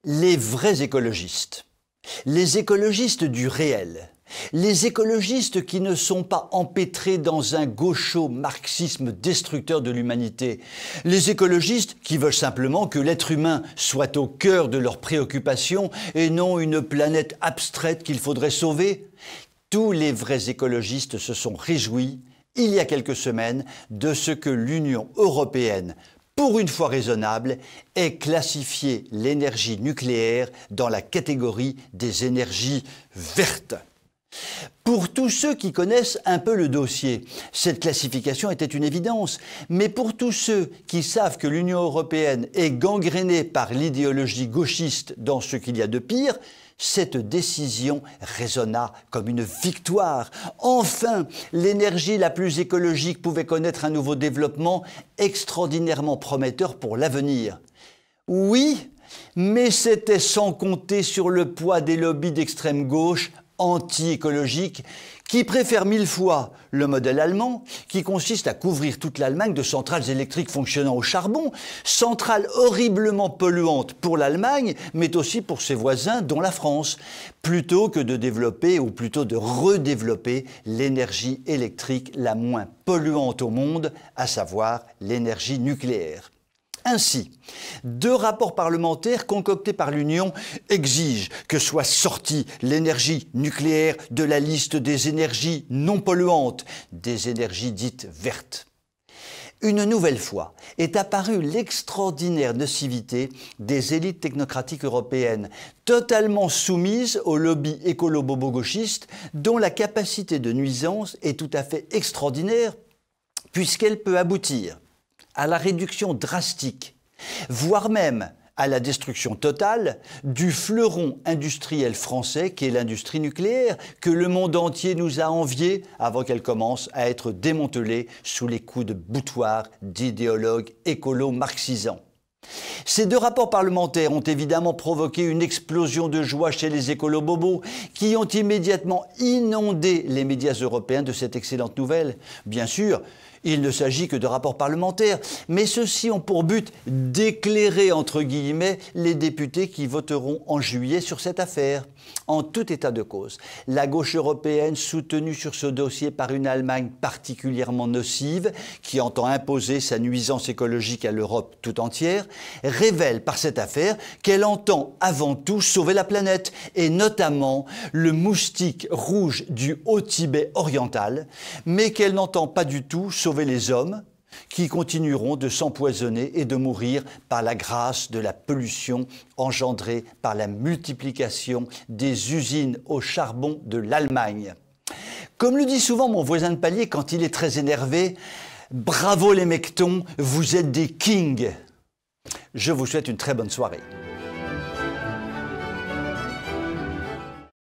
Les vrais écologistes, les écologistes du réel, les écologistes qui ne sont pas empêtrés dans un gaucho-marxisme destructeur de l'humanité, les écologistes qui veulent simplement que l'être humain soit au cœur de leurs préoccupations et non une planète abstraite qu'il faudrait sauver, tous les vrais écologistes se sont réjouis, il y a quelques semaines, de ce que l'Union européenne, pour une fois raisonnable, ait classifié l'énergie nucléaire dans la catégorie des énergies vertes. Pour tous ceux qui connaissent un peu le dossier, cette classification était une évidence. Mais pour tous ceux qui savent que l'Union européenne est gangrénée par l'idéologie gauchiste dans ce qu'il y a de pire, cette décision résonna comme une victoire. Enfin, l'énergie la plus écologique pouvait connaître un nouveau développement extraordinairement prometteur pour l'avenir. Oui, mais c'était sans compter sur le poids des lobbies d'extrême gauche anti-écologiques qui préfèrent 1000 fois le modèle allemand qui consiste à couvrir toute l'Allemagne de centrales électriques fonctionnant au charbon, centrales horriblement polluantes pour l'Allemagne mais aussi pour ses voisins dont la France, plutôt que de développer ou plutôt de redévelopper l'énergie électrique la moins polluante au monde, à savoir l'énergie nucléaire. Ainsi, 2 rapports parlementaires concoctés par l'Union exigent que soit sortie l'énergie nucléaire de la liste des énergies non polluantes, des énergies dites vertes. Une nouvelle fois est apparue l'extraordinaire nocivité des élites technocratiques européennes, totalement soumises au lobby écolo-bobo-gauchiste, dont la capacité de nuisance est tout à fait extraordinaire, puisqu'elle peut aboutir à la réduction drastique, voire même à la destruction totale du fleuron industriel français qu'est l'industrie nucléaire, que le monde entier nous a envié avant qu'elle commence à être démantelée sous les coups de boutoir d'idéologues écolo-marxisants. Ces 2 rapports parlementaires ont évidemment provoqué une explosion de joie chez les écolo-bobos qui ont immédiatement inondé les médias européens de cette excellente nouvelle. Bien sûr, il ne s'agit que de rapports parlementaires, mais ceux-ci ont pour but d'éclairer, entre guillemets, les députés qui voteront en juillet sur cette affaire. En tout état de cause, la gauche européenne, soutenue sur ce dossier par une Allemagne particulièrement nocive, qui entend imposer sa nuisance écologique à l'Europe tout entière, révèle par cette affaire qu'elle entend avant tout sauver la planète, et notamment le moustique rouge du Haut-Tibet oriental, mais qu'elle n'entend pas du tout sauver les hommes, qui continueront de s'empoisonner et de mourir par la grâce de la pollution engendrée par la multiplication des usines au charbon de l'Allemagne. Comme le dit souvent mon voisin de palier quand il est très énervé, « Bravo les mectons, vous êtes des kings !» Je vous souhaite une très bonne soirée.